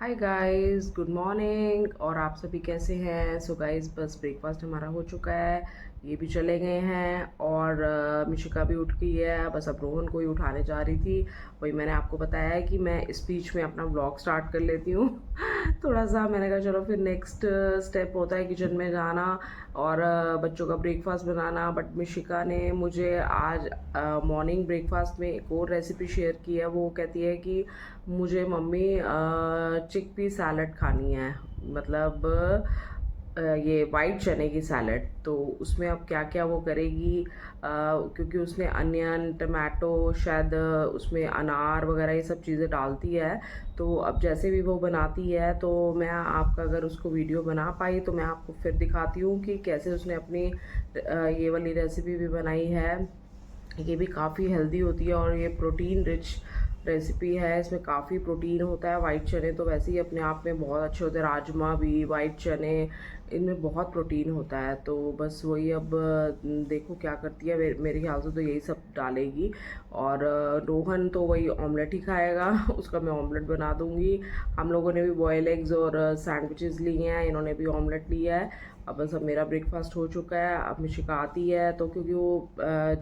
Hi guys, good morning. और आप सभी कैसे हैं? सो गाइस, बस ब्रेकफास्ट हमारा हो चुका है, ये भी चले गए हैं और मिशिका भी उठ गई है। बस अब रोहन को ही उठाने जा रही थी। वही मैंने आपको बताया है कि मैं इस बीच में अपना व्लॉग स्टार्ट कर लेती हूँ। थोड़ा सा मैंने कहा चलो, फिर नेक्स्ट स्टेप होता है किचन में जाना और बच्चों का ब्रेकफास्ट बनाना। बट मिशिका ने मुझे आज मॉर्निंग ब्रेकफास्ट में एक और रेसिपी शेयर की है। वो कहती है कि मुझे मम्मी चिकपी सैलड खानी है, मतलब ये वाइट चने की सैलड। तो उसमें अब क्या क्या वो करेगी, क्योंकि उसने अनियन, टमाटो, शायद उसमें अनार वगैरह ये सब चीज़ें डालती है। तो अब जैसे भी वो बनाती है, तो मैं आपका अगर उसको वीडियो बना पाई तो मैं आपको फिर दिखाती हूँ कि कैसे उसने अपनी ये वाली रेसिपी भी बनाई है। ये भी काफ़ी हेल्दी होती है और ये प्रोटीन रिच रेसिपी है। इसमें काफ़ी प्रोटीन होता है। वाइट चने तो वैसे ही अपने आप में बहुत अच्छे होते हैं, राजमा भी, वाइट चने, इनमें बहुत प्रोटीन होता है। तो बस वही अब देखो क्या करती है। मेरे ख्याल से तो यही सब डालेगी। और रोहन तो वही ऑमलेट ही खाएगा। उसका मैं ऑमलेट बना दूंगी। हम लोगों ने भी बॉयल एग्स और सैंडविचेस लिए हैं, इन्होंने भी ऑमलेट लिया है। अब बस अब मेरा ब्रेकफास्ट हो चुका है। अब मिशिका आती है तो क्योंकि वो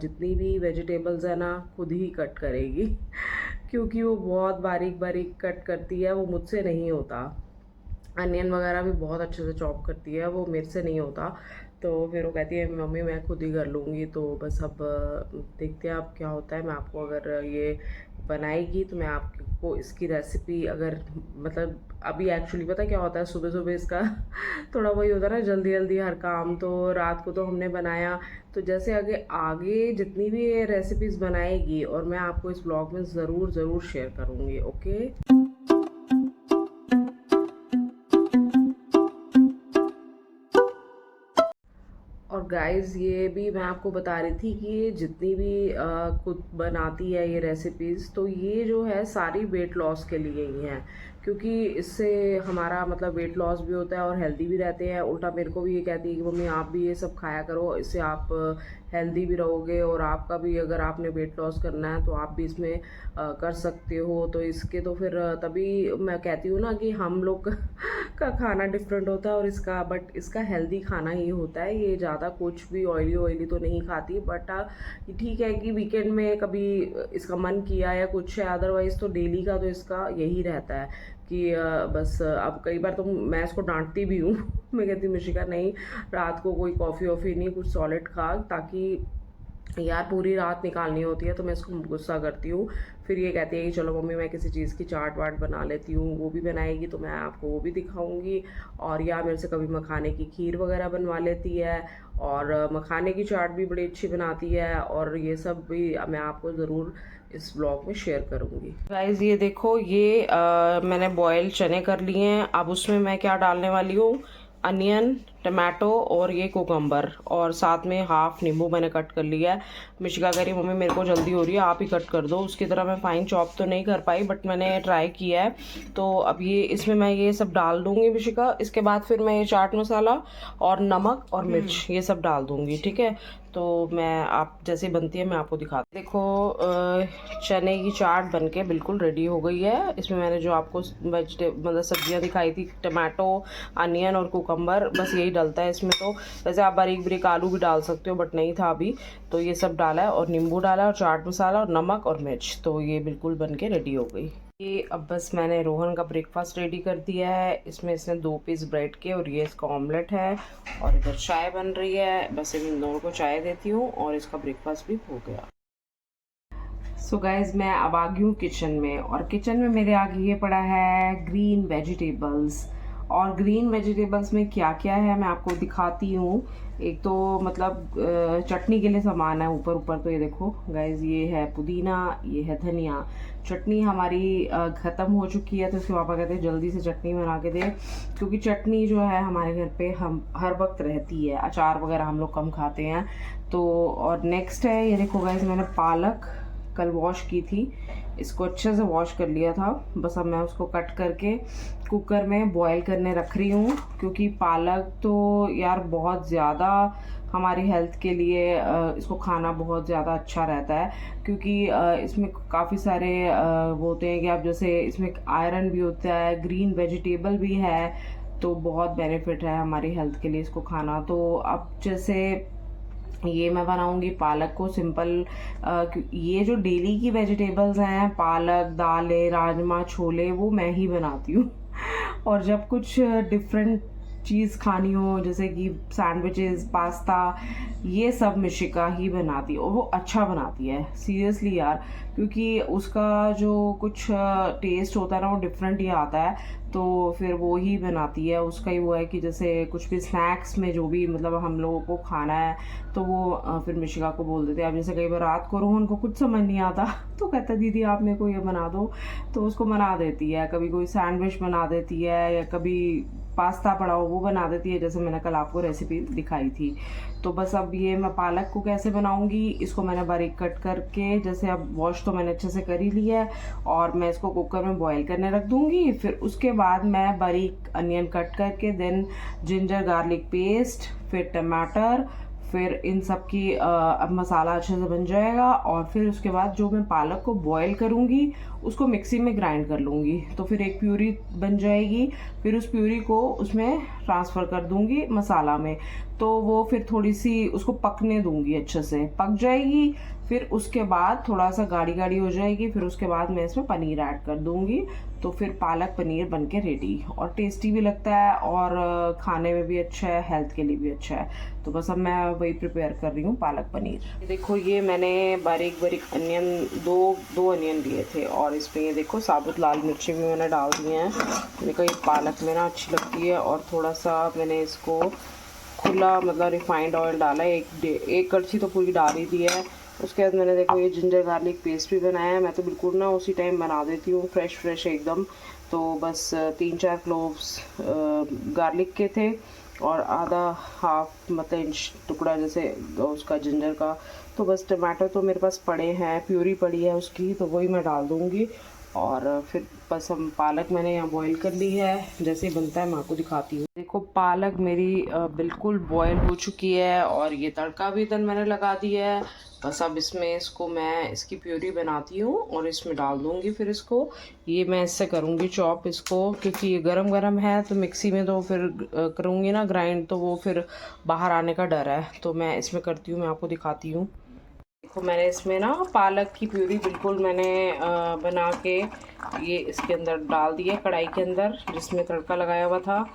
जितनी भी वेजिटेबल्स है ना खुद ही कट करेगी। क्योंकि वो बहुत बारीक बारीक कट करती है, वो मुझसे नहीं होता। अनियन वगैरह भी बहुत अच्छे से चॉप करती है, वो मेरे से नहीं होता। तो फिर वो कहती है मम्मी मैं खुद ही कर लूँगी। तो बस अब देखते हैं अब क्या होता है। मैं आपको अगर ये बनाएगी तो मैं आपको इसकी रेसिपी, अगर मतलब अभी एक्चुअली पता क्या होता है, सुबह सुबह इसका थोड़ा वही होता है ना, जल्दी जल्दी हर काम। तो रात को तो हमने बनाया। तो जैसे आगे आगे जितनी भी ये रेसिपीज़ बनाएगी और मैं आपको इस ब्लॉग में ज़रूर ज़रूर शेयर करूँगी। ओके। और गाइस, ये भी मैं आपको बता रही थी कि ये जितनी भी खुद बनाती है ये रेसिपीज़, तो ये जो है सारी वेट लॉस के लिए ही हैं। क्योंकि इससे हमारा मतलब वेट लॉस भी होता है और हेल्दी भी रहते हैं। उल्टा मेरे को भी ये कहती है कि मम्मी आप भी ये सब खाया करो, इससे आप हेल्दी भी रहोगे और आपका भी, अगर आपने वेट लॉस करना है तो आप भी इसमें कर सकते हो। तो इसके तो फिर तभी मैं कहती हूँ ना कि हम लोग का खाना डिफरेंट होता है और इसका, बट इसका हेल्दी खाना ही होता है। ये ज़्यादा कुछ भी ऑयली ऑयली तो नहीं खाती। बट ठीक है कि वीकेंड में कभी इसका मन किया या कुछ है, अदरवाइज़ तो डेली का तो इसका यही रहता है कि बस अब कई बार तो मैं इसको डांटती भी हूँ। मैं कहती हूँ मिशिका नहीं, रात को कोई कॉफ़ी वॉफ़ी नहीं, कुछ सॉलिड खा, ताकि यार पूरी रात निकालनी होती है। तो मैं इसको गुस्सा करती हूँ। फिर ये कहती है कि चलो मम्मी मैं किसी चीज़ की चाट वाट बना लेती हूँ। वो भी बनाएगी तो मैं आपको वो भी दिखाऊंगी। और या मेरे से कभी मखाने की खीर वगैरह बनवा लेती है। और मखाने की चाट भी बड़ी अच्छी बनाती है। और ये सब भी मैं आपको ज़रूर इस ब्लॉग में शेयर करूँगी। गाइस, ये देखो, ये मैंने बॉयल चने कर लिए हैं। अब उसमें मैं क्या डालने वाली हूँ, अनियन, टमाटो और ये कोकम्बर, और साथ में हाफ नींबू मैंने कट कर लिया है। मिशिका कह रही मम्मी मेरे को जल्दी हो रही है, आप ही कट कर दो। उसकी तरह मैं फाइन चॉप तो नहीं कर पाई, बट मैंने ट्राई किया है। तो अब ये इसमें मैं ये सब डाल दूंगी मिशिका। इसके बाद फिर मैं ये चाट मसाला और नमक और मिर्च ये सब डाल दूंगी, ठीक है। तो मैं, आप जैसे बनती है मैं आपको दिखाती। देखो चने की चाट बनके बिल्कुल रेडी हो गई है। इसमें मैंने जो आपको मतलब सब्जियां दिखाई थी, टमाटो, अनियन और कुकम्बर, बस यही डलता है इसमें। तो वैसे आप बारीक बारीक आलू भी डाल सकते हो, बट नहीं था अभी। तो ये सब डाला है और नींबू डाला और चाट मसाला और नमक और मिर्च। तो ये बिल्कुल बन के रेडी हो गई। ये अब बस मैंने रोहन का ब्रेकफास्ट रेडी कर दिया है। इसमें इसने 2 पीस ब्रेड के और ये इसका ऑमलेट है। और इधर चाय बन रही है, बस इन दोनों को चाय देती हूँ और इसका ब्रेकफास्ट भी हो गया। सो गाइज, मैं अब आ गई हूँ किचन में। और किचन में मेरे आगे ये पड़ा है ग्रीन वेजिटेबल्स। और ग्रीन वेजिटेबल्स में क्या क्या है मैं आपको दिखाती हूँ। एक तो मतलब चटनी के लिए सामान है ऊपर ऊपर। तो ये देखो गाइज, ये है पुदीना, ये है धनिया। चटनी हमारी ख़त्म हो चुकी है, तो इसके पापा कहते हैं जल्दी से चटनी बना के दे, क्योंकि चटनी जो है हमारे घर पे हम हर वक्त रहती है। अचार वगैरह हम लोग कम खाते हैं। तो और नेक्स्ट है, ये देखो गाइज, मैंने पालक, कल वॉश की थी, इसको अच्छे से वॉश कर लिया था। बस अब मैं उसको कट करके कुकर में बॉईल करने रख रही हूँ, क्योंकि पालक तो यार बहुत ज़्यादा हमारी हेल्थ के लिए इसको खाना बहुत ज़्यादा अच्छा रहता है, क्योंकि इसमें काफ़ी सारे वो होते हैं कि आप जैसे इसमें आयरन भी होता है, ग्रीन वेजिटेबल भी है, तो बहुत बेनिफिट है हमारी हेल्थ के लिए इसको खाना। तो अब जैसे ये मैं बनाऊंगी पालक को सिंपल, ये जो डेली की वेजिटेबल्स हैं, पालक, दालें, राजमा, छोले, वो मैं ही बनाती हूँ। और जब कुछ डिफरेंट चीज़ खानी हो, जैसे कि सैंडविचेस, पास्ता, ये सब मिशिका ही बनाती है, और वो अच्छा बनाती है सीरियसली यार, क्योंकि उसका जो कुछ टेस्ट होता है ना, वो डिफरेंट ही आता है। तो फिर वो ही बनाती है, उसका ही वो है कि जैसे कुछ भी स्नैक्स में जो भी मतलब हम लोगों को खाना है, तो वो फिर मिशिका को बोल देते हैं। अब जैसे कई बार रात को रोहन को कुछ समझ नहीं आता तो कहता है दीदी आप मेरे को ये बना दो, तो उसको बना देती है। कभी कोई सैंडविच बना देती है, या कभी पास्ता पड़ा हो वो बना देती है, जैसे मैंने कल आपको रेसिपी दिखाई थी। तो बस अब ये मैं पालक को कैसे बनाऊंगी, इसको मैंने बारीक कट करके, जैसे अब वॉश तो मैंने अच्छे से कर ही लिया है, और मैं इसको कुकर में बॉईल करने रख दूंगी। फिर उसके बाद मैं बारीक अनियन कट करके, देन जिंजर गार्लिक पेस्ट, फिर टमाटर, फिर इन सब की अब मसाला अच्छे से बन जाएगा, और फिर उसके बाद जो मैं पालक को बॉईल करूँगी उसको मिक्सी में ग्राइंड कर लूँगी, तो फिर एक प्यूरी बन जाएगी। फिर उस प्यूरी को उसमें ट्रांसफ़र कर दूँगी मसाला में, तो वो फिर थोड़ी सी उसको पकने दूँगी, अच्छे से पक जाएगी। फिर उसके बाद थोड़ा सा गाढ़ी गाढ़ी हो जाएगी, फिर उसके बाद मैं इसमें पनीर ऐड कर दूँगी, तो फिर पालक पनीर बनके रेडी, और टेस्टी भी लगता है, और खाने में भी अच्छा है, हेल्थ के लिए भी अच्छा है। तो बस अब मैं वही प्रिपेयर कर रही हूँ, पालक पनीर। देखो ये मैंने बारीक बारीक अनियन, दो अनियन लिए थे, और इसमें ये देखो साबुत लाल मिर्ची भी मैंने डाल दी हैं। मेरे को ये पालक में ना अच्छी लगती है, और थोड़ा सा मैंने इसको खुला मतलब रिफाइंड ऑयल डाला है, एक कड़छी तो पूरी डाल ही दी है। उसके बाद मैंने देखो ये जिंजर गार्लिक पेस्ट भी बनाया है। मैं तो बिल्कुल ना उसी टाइम बना देती हूँ, फ्रेश एकदम। तो बस 3-4 क्लोव्स गार्लिक के थे, और आधा हाफ मतलब इंच टुकड़ा जैसे उसका जिंजर का। तो बस टमाटर तो मेरे पास पड़े हैं, प्यूरी पड़ी है उसकी, तो वही मैं डाल दूँगी। और फिर बस हम पालक मैंने यहाँ बॉईल कर ली है, जैसे बनता है मैं आपको दिखाती हूँ। देखो पालक मेरी बिल्कुल बॉईल हो चुकी है, और ये तड़का भी इधर मैंने लगा दिया है। बस अब इसमें इसको मैं इसकी प्यूरी बनाती हूँ और इसमें डाल दूँगी। फिर इसको ये मैं इससे करूँगी चॉप इसको, क्योंकि ये गरम गरम है, तो मिक्सी में तो फिर करूँगी ना ग्राइंड, तो वो फिर बाहर आने का डर है। तो मैं इसमें करती हूँ, मैं आपको दिखाती हूँ। देखो मैंने इसमें ना पालक की प्यूरी बिल्कुल मैंने बना के ये इसके अंदर डाल दी है, कढ़ाई के अंदर जिसमें तड़का लगाया हुआ था।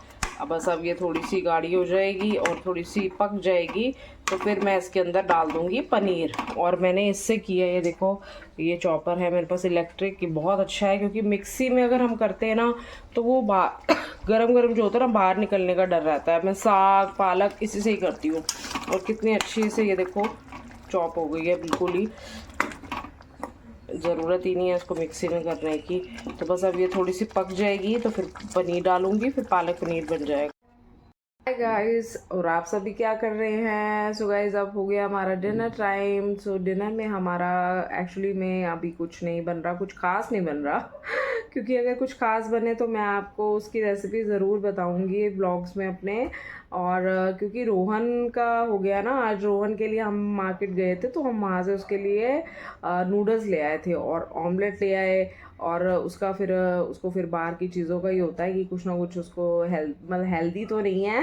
अब बस अब ये थोड़ी सी गाढ़ी हो जाएगी और थोड़ी सी पक जाएगी, तो फिर मैं इसके अंदर डाल दूँगी पनीर। और मैंने इससे किया, ये देखो ये चॉपर है मेरे पास इलेक्ट्रिक, ये बहुत अच्छा है, क्योंकि मिक्सी में अगर हम करते हैं ना तो वो गरम गरम जो होता है ना बाहर निकलने का डर रहता है। मैं साग पालक इसी से ही करती हूँ, और कितनी अच्छी से ये देखो चॉप हो गई है, बिल्कुल ही ज़रूरत ही नहीं है इसको मिक्सी में करने की। तो बस अब ये थोड़ी सी पक जाएगी, तो फिर पनीर डालूंगी, फिर पालक पनीर बन जाएगा। हाय गाइस, और आप सभी क्या कर रहे हैं? सो गाइस अब हो गया हमारा डिनर टाइम। सो डिनर में हमारा एक्चुअली में अभी कुछ नहीं बन रहा, कुछ खास नहीं बन रहा क्योंकि अगर कुछ खास बने तो मैं आपको उसकी रेसिपी ज़रूर बताऊंगी ब्लॉग्स में अपने। और क्योंकि रोहन का हो गया ना, आज रोहन के लिए हम मार्केट गए थे, तो हम वहाँ से उसके लिए नूडल्स ले आए थे और ऑमलेट ले आए। और उसका फिर उसको फिर बाहर की चीज़ों का ही होता है कि कुछ ना कुछ उसको मतलब हेल्दी तो नहीं है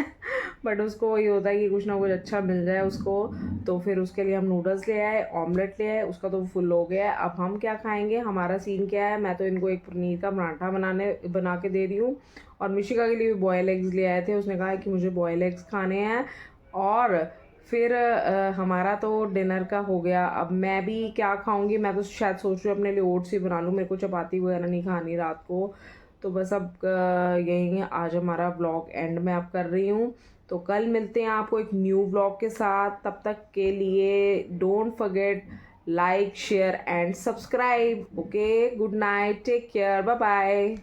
बट उसको ये होता है कि कुछ ना कुछ अच्छा मिल जाए उसको। तो फिर उसके लिए हम नूडल्स ले आए, ऑमलेट ले आए, उसका तो फुल हो गया है। अब हम क्या खाएंगे, हमारा सीन क्या है, मैं तो इनको एक पनीर का पराठा बना के दे रही हूँ, और मिशिका के लिए भी बॉयल एग्स ले आए थे, उसने कहा कि मुझे बॉयल एग्स खाने हैं। और फिर हमारा तो डिनर का हो गया। अब मैं भी क्या खाऊंगी, मैं तो शायद सोच रही हूँ अपने लिए ओट्स ही बना लूँ, मेरे को चपाती वगैरह नहीं खानी रात को। तो बस अब यही आज हमारा ब्लॉग एंड में आप कर रही हूँ। तो कल मिलते हैं आपको एक न्यू ब्लॉग के साथ, तब तक के लिए don't forget like share and subscribe. Okay, good night, take care, bye bye.